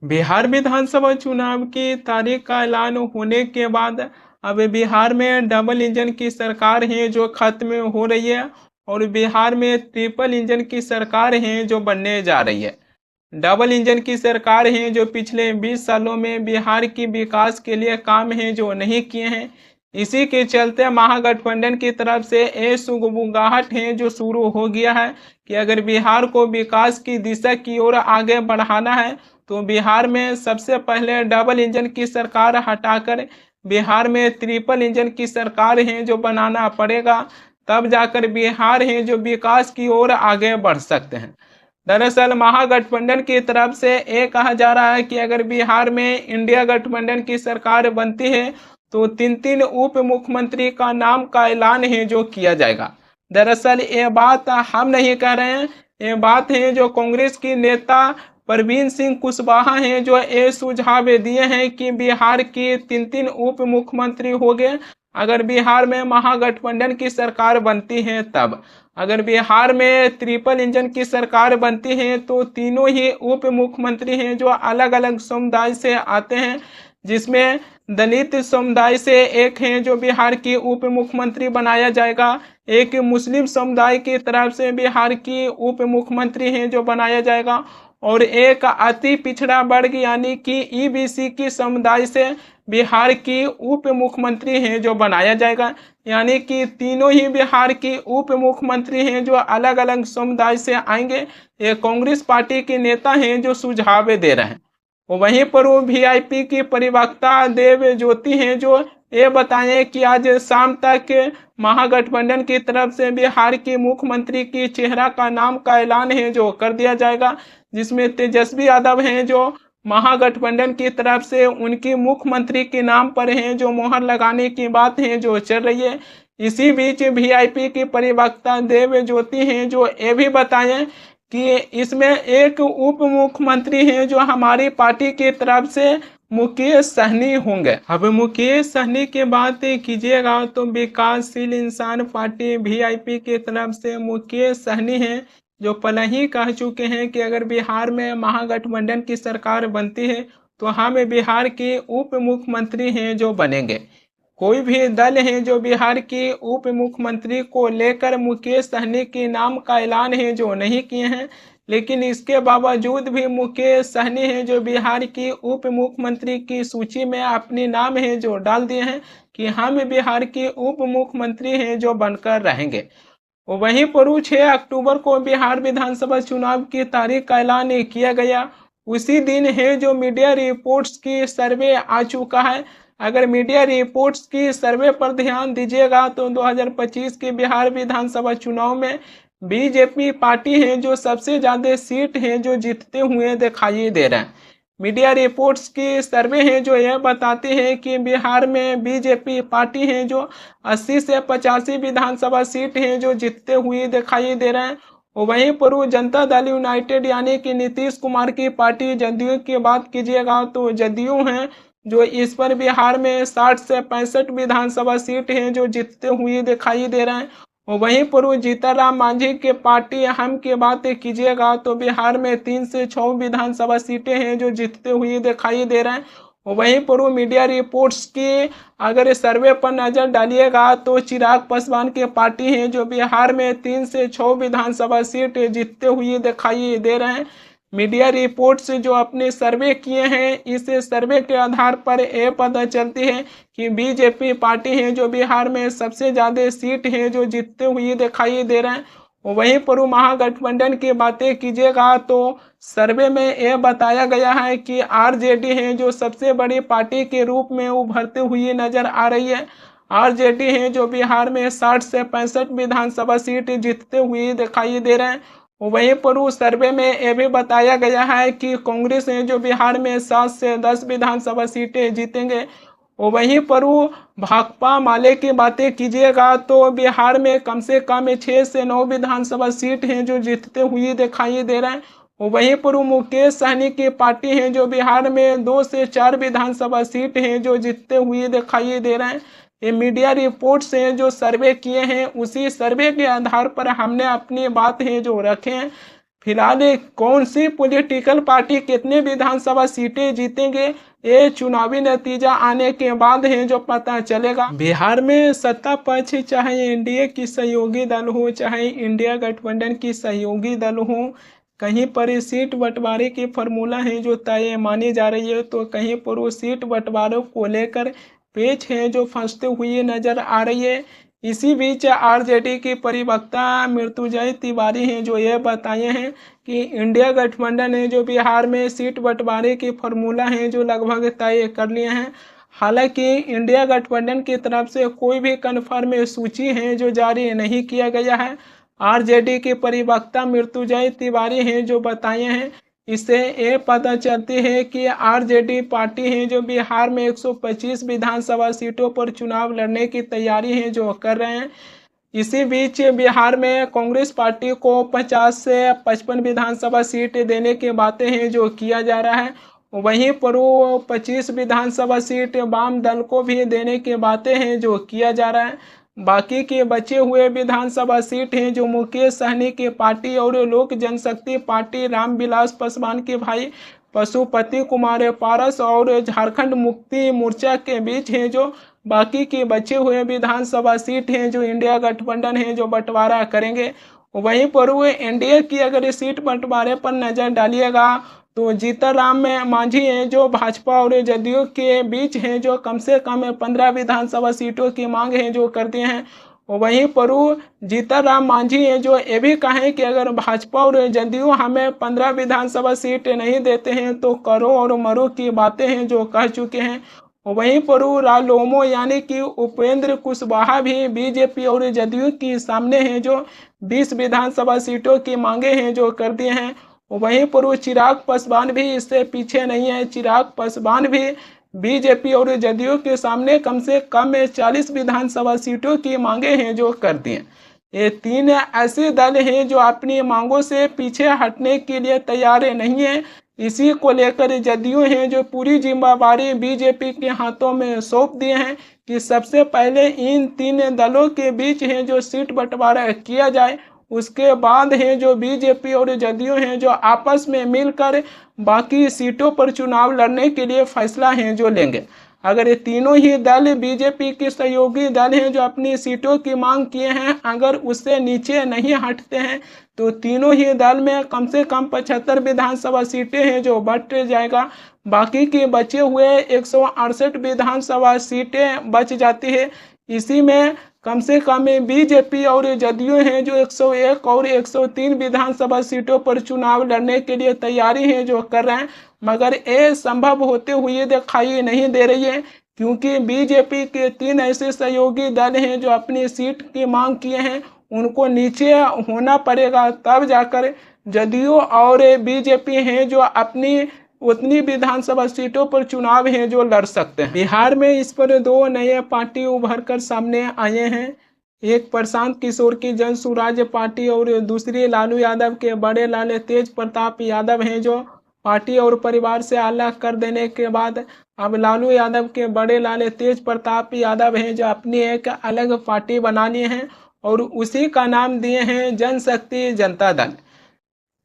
बिहार विधानसभा चुनाव की तारीख का ऐलान होने के बाद अब बिहार में डबल इंजन की सरकार है जो खत्म हो रही है और बिहार में ट्रिपल इंजन की सरकार है जो बनने जा रही है। डबल इंजन की सरकार है जो पिछले 20 सालों में बिहार की विकास के लिए काम है जो नहीं किए हैं। इसी के चलते महागठबंधन की तरफ से ये सुगबुगाहट है जो शुरू हो गया है कि अगर बिहार को विकास की दिशा की ओर आगे बढ़ाना है तो बिहार में सबसे पहले डबल इंजन की सरकार हटाकर बिहार में ट्रिपल इंजन की सरकार है जो बनाना पड़ेगा। तब जाकर बिहार है जो विकास की ओर आगे बढ़ सकते हैं। दरअसल महागठबंधन की तरफ से ये कहा जा रहा है कि अगर बिहार में इंडिया गठबंधन की सरकार बनती है तो तीन तीन उप मुख्यमंत्री का नाम का ऐलान है जो किया जाएगा। दरअसल ये बात हम नहीं कह रहे हैं, ये बात है जो कांग्रेस की नेता परवीन सिंह कुशवाहा हैं जो ये सुझाव दिए हैं कि बिहार की तीन तीन उप मुख्यमंत्री हो गए अगर बिहार में महागठबंधन की सरकार बनती है तब। अगर बिहार में ट्रिपल इंजन की सरकार बनती है तो तीनों ही उप मुख्यमंत्री हैं जो अलग अलग समुदाय से आते हैं, जिसमें दलित समुदाय से एक हैं जो बिहार की उप मुख्यमंत्री बनाया जाएगा, एक मुस्लिम समुदाय की तरफ से बिहार की उप मुख्यमंत्री हैं जो बनाया जाएगा और एक अति पिछड़ा वर्ग यानी कि ईबीसी की समुदाय से बिहार की उप मुख्यमंत्री हैं जो बनाया जाएगा। यानी कि तीनों ही बिहार की उप मुख्यमंत्री हैं जो अलग अलग समुदाय से आएंगे। ये कांग्रेस पार्टी के नेता हैं जो सुझाव दे रहे हैं। वहीं पर वो वीआईपी की प्रवक्ता देव ज्योति हैं जो ये बताएं कि आज शाम तक महागठबंधन की तरफ से बिहार की मुख्यमंत्री की चेहरा का नाम का ऐलान है जो कर दिया जाएगा, जिसमें तेजस्वी यादव हैं जो महागठबंधन की तरफ से उनकी मुख्यमंत्री के नाम पर हैं जो मोहर लगाने की बात है जो चल रही है। इसी बीच वीआईपी की प्रवक्ता देव ज्योति हैं जो ये भी बताएं कि इसमें एक उप मुख्यमंत्री हैं जो हमारी पार्टी की तरफ से मुकेश सहनी होंगे। अब मुकेश सहनी की बात कीजिएगा तो विकासशील इंसान पार्टी वीआईपी की तरफ से मुकेश सहनी हैं जो पहले ही कह चुके हैं कि अगर बिहार में महागठबंधन की सरकार बनती है तो हम बिहार के उप मुख्यमंत्री हैं जो बनेंगे। कोई भी दल है जो बिहार की उप मुख्यमंत्री को लेकर मुकेश सहनी के नाम का ऐलान है जो नहीं किए हैं, लेकिन इसके बावजूद भी मुकेश सहनी है जो बिहार की उप मुख्यमंत्री की सूची में अपने नाम है जो डाल दिए हैं कि हम बिहार के उप मुख्यमंत्री हैं जो बनकर रहेंगे। वहीं पर 6 अक्टूबर को बिहार विधानसभा चुनाव की तारीख का ऐलान किया गया। उसी दिन है जो मीडिया रिपोर्ट्स की सर्वे आ चुका है। अगर मीडिया रिपोर्ट्स की सर्वे पर ध्यान दीजिएगा तो 2025 के बिहार विधानसभा चुनाव में बीजेपी पार्टी है जो सबसे ज़्यादा सीट है जो जीतते हुए दिखाई दे रहे हैं। मीडिया रिपोर्ट्स की सर्वे है जो यह बताती है कि बिहार में बीजेपी पार्टी है जो 80 से 85 विधानसभा सीट है जो जीतते हुए दिखाई दे रहे हैं। वहीं पर जनता दल यूनाइटेड यानी कि नीतीश कुमार की पार्टी जदयू की बात कीजिएगा तो जदयू हैं जो इस पर बिहार में 60 से 65 विधानसभा सीट हैं जो जीतते हुए दिखाई दे रहे हैं। वहीं पर जीतनराम मांझी के पार्टी हम की बात कीजिएगा तो बिहार में 3 से 6 विधानसभा सीटें हैं जो जीतते हुए दिखाई दे रहे हैं। वहीं पर मीडिया रिपोर्ट्स की अगर सर्वे पर नजर डालिएगा तो चिराग पासवान की पार्टी है जो बिहार में 3 से 6 विधानसभा सीट जीतते हुए दिखाई दे रहे हैं। मीडिया रिपोर्ट्स जो अपने सर्वे किए हैं इस सर्वे के आधार पर यह पता चलती है कि बीजेपी पार्टी है जो बिहार में सबसे ज़्यादा सीट है जो जीतते हुए दिखाई दे रहे हैं। वहीं पर महागठबंधन की बातें कीजिएगा तो सर्वे में यह बताया गया है कि आरजेडी है जो सबसे बड़ी पार्टी के रूप में उभरते हुए नजर आ रही है। आरजेडी है जो बिहार में 60 से 65 विधानसभा सीट जीतते हुए दिखाई दे रहे हैं। वहीं पर उस सर्वे में यह भी बताया गया है कि कांग्रेस है जो बिहार में 7 से 10 विधानसभा सीटें जीतेंगे। वहीं पर भाकपा माले की बातें कीजिएगा तो बिहार में कम से कम 6 से 9 विधानसभा सीट हैं जो जीतते हुए दिखाई दे रहे हैं। वहीं पर मुकेश सहनी की पार्टी है जो बिहार में 2 से 4 विधानसभा सीट हैं जो जीतते हुए दिखाई दे रहे हैं। ये मीडिया रिपोर्ट से जो सर्वे किए हैं उसी सर्वे के आधार पर हमने अपनी बात है जो रखे हैं। फिलहाल कौन सी पॉलिटिकल पार्टी कितने विधानसभा सीटें जीतेंगे, ये चुनावी नतीजा आने के बाद है जो पता चलेगा। बिहार में सत्ता पक्ष चाहे एनडीए की सहयोगी दल हो, चाहे इंडिया गठबंधन की सहयोगी दल हो, कहीं पर सीट बंटवारे की फॉर्मूला है जो तय मानी जा रही है, तो कहीं पर वो सीट बंटवारों को लेकर पेच है जो फंसते हुए नजर आ रही है। इसी बीच आरजेडी की प्रवक्ता मृत्युंजय तिवारी हैं जो ये बताए हैं कि इंडिया गठबंधन है जो बिहार में सीट बंटवारे की फॉर्मूला है जो लगभग तय कर लिए हैं। हालांकि इंडिया गठबंधन की तरफ से कोई भी कन्फर्म सूची है जो जारी नहीं किया गया है। आरजेडी के प्रवक्ता मृत्युंजय तिवारी हैं जो बताए हैं, इससे ये पता चलती है कि आरजेडी पार्टी है जो बिहार में 125 विधानसभा सीटों पर चुनाव लड़ने की तैयारी है जो कर रहे हैं। इसी बीच बिहार में कांग्रेस पार्टी को 50 से 55 विधानसभा सीट देने की बातें हैं जो किया जा रहा है। वहीं पर 25 विधानसभा सीट वाम दल को भी देने की बातें हैं जो किया जा रहा है। बाकी के बचे हुए विधानसभा सीट हैं जो मुकेश सहनी की पार्टी और लोक जनशक्ति पार्टी रामविलास पासवान के भाई पशुपति कुमार पारस और झारखंड मुक्ति मोर्चा के बीच हैं जो बाकी के बचे हुए विधानसभा सीट हैं जो इंडिया गठबंधन है जो बंटवारा करेंगे। वहीं पर वो एनडीए की अगर सीट बंटवारे पर नजर डालिएगा तो जीतनराम मांझी हैं जो भाजपा और जदयू के बीच हैं जो कम से कम 15 विधानसभा सीटों की मांग है जो करते हैं। वहीं पर जीतनराम मांझी हैं जो ये भी कहें कि अगर भाजपा और जदयू हमें 15 विधानसभा सीट नहीं देते हैं तो करो और मरो की बातें हैं जो कह चुके हैं। वहीं पर रालोमो यानी कि उपेंद्र कुशवाहा भी बीजेपी और जदयू के सामने हैं जो 20 विधानसभा सीटों की मांगे हैं जो कर दिए हैं। वहीं पर चिराग पासवान भी इससे पीछे नहीं है। चिराग पासवान भी बीजेपी और जदयू के सामने कम से कम 40 विधानसभा सीटों की मांगे हैं जो कर दी हैं। ये तीन ऐसे दल हैं जो अपनी मांगों से पीछे हटने के लिए तैयार नहीं है। इसी को लेकर जदयू हैं जो पूरी जिम्मेदारी बीजेपी के हाथों में सौंप दिए हैं कि सबसे पहले इन तीन दलों के बीच है जो सीट बंटवारा किया जाए, उसके बाद है जो बीजेपी और जदयू हैं जो आपस में मिलकर बाकी सीटों पर चुनाव लड़ने के लिए फैसला है जो लेंगे। अगर ये तीनों ही दल बीजेपी के सहयोगी दल हैं जो अपनी सीटों की मांग किए हैं, अगर उससे नीचे नहीं हटते हैं तो तीनों ही दल में कम से कम 75 विधानसभा सीटें हैं जो बट जाएगा। बाकी के बचे हुए 168 विधानसभा सीटें बच जाती है। इसी में कम से कम बीजेपी और जदयू हैं जो 101 और 103 विधानसभा सीटों पर चुनाव लड़ने के लिए तैयारी है जो कर रहे हैं, मगर ये संभव होते हुए दिखाई नहीं दे रही है क्योंकि बीजेपी के तीन ऐसे सहयोगी दल हैं जो अपनी सीट की मांग किए हैं, उनको नीचे होना पड़ेगा तब जाकर जदयू और बीजेपी हैं जो अपनी उतनी विधानसभा सीटों पर चुनाव हैं जो लड़ सकते हैं। बिहार में इस पर दो नए पार्टी उभर कर सामने आए हैं। एक प्रशांत किशोर की जन स्वराज्य पार्टी और दूसरी लालू यादव के बड़े लाले तेज प्रताप यादव हैं जो पार्टी और परिवार से अलग कर देने के बाद अब लालू यादव के बड़े लाले तेज प्रताप यादव हैं जो अपनी एक अलग पार्टी बना लिए हैं और उसी का नाम दिए हैं जनशक्ति जनता दल।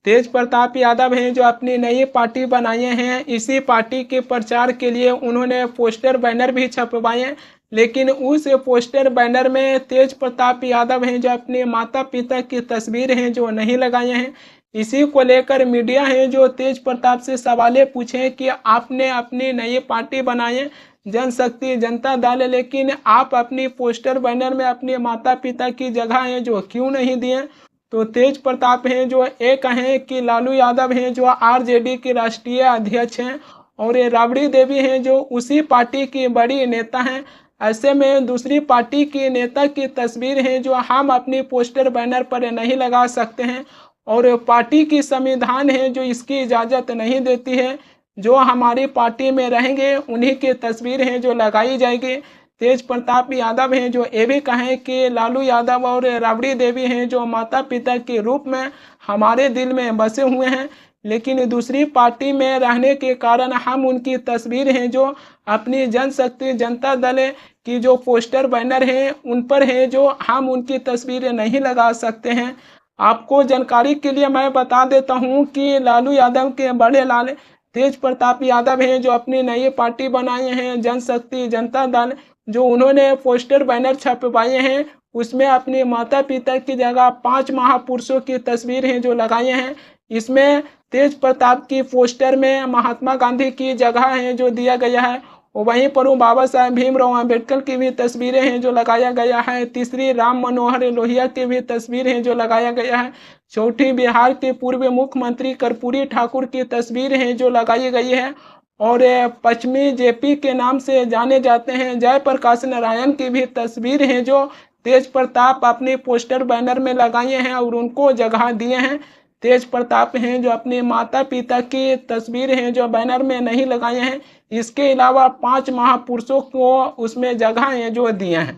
तेज प्रताप यादव हैं जो अपनी नई पार्टी बनाए हैं। इसी पार्टी के प्रचार के लिए उन्होंने पोस्टर बैनर भी छपवाए हैं, लेकिन उस पोस्टर बैनर में तेज प्रताप यादव हैं जो अपने माता पिता की तस्वीर हैं जो नहीं लगाए हैं। इसी को लेकर मीडिया है जो तेज प्रताप से सवालें पूछे कि आपने अपनी नई पार्टी बनाए जनशक्ति जनता दल, लेकिन आप अपनी पोस्टर बैनर में अपने माता पिता की जगह है जो क्यों नहीं दिए। तो तेज प्रताप हैं जो ये कहें कि लालू यादव हैं जो आरजेडी के राष्ट्रीय अध्यक्ष हैं और ये राबड़ी देवी हैं जो उसी पार्टी की बड़ी नेता हैं। ऐसे में दूसरी पार्टी के नेता की तस्वीर है जो हम अपनी पोस्टर बैनर पर नहीं लगा सकते हैं और पार्टी की संविधान है जो इसकी इजाज़त नहीं देती है। जो हमारी पार्टी में रहेंगे उन्हीं की तस्वीर है जो लगाई जाएगी। तेज प्रताप यादव हैं जो ये भी कहें कि लालू यादव और राबड़ी देवी हैं जो माता पिता के रूप में हमारे दिल में बसे हुए हैं, लेकिन दूसरी पार्टी में रहने के कारण हम उनकी तस्वीर हैं जो अपनी जनशक्ति जनता दल की जो पोस्टर बैनर हैं उन पर है जो हम उनकी तस्वीरें नहीं लगा सकते हैं। आपको जानकारी के लिए मैं बता देता हूँ कि लालू यादव के बड़े लाल तेज प्रताप यादव हैं, जो अपनी नई पार्टी बनाए हैं जनशक्ति जनता दल, जो उन्होंने पोस्टर बैनर छपवाए हैं, उसमें अपने माता पिता की जगह 5 महापुरुषों की तस्वीर हैं जो लगाए हैं। इसमें तेज प्रताप की पोस्टर में महात्मा गांधी की जगह है जो दिया गया है, और वहीं पर बाबा साहेब भीमराव अम्बेडकर की भी तस्वीरें हैं जो लगाया गया है। तीसरी राम मनोहर लोहिया की भी तस्वीर है जो लगाया गया है। चौथी बिहार के पूर्व मुख्यमंत्री कर्पूरी ठाकुर की तस्वीर है जो लगाई गई है। और पश्चिमी जेपी के नाम से जाने जाते हैं जयप्रकाश नारायण की भी तस्वीर है जो तेज प्रताप अपने पोस्टर बैनर में लगाए हैं और उनको जगह दिए हैं। तेज प्रताप हैं जो अपने माता पिता की तस्वीर हैं जो बैनर में नहीं लगाए हैं। इसके अलावा 5 महापुरुषों को उसमें जगह हैं जो दिए हैं।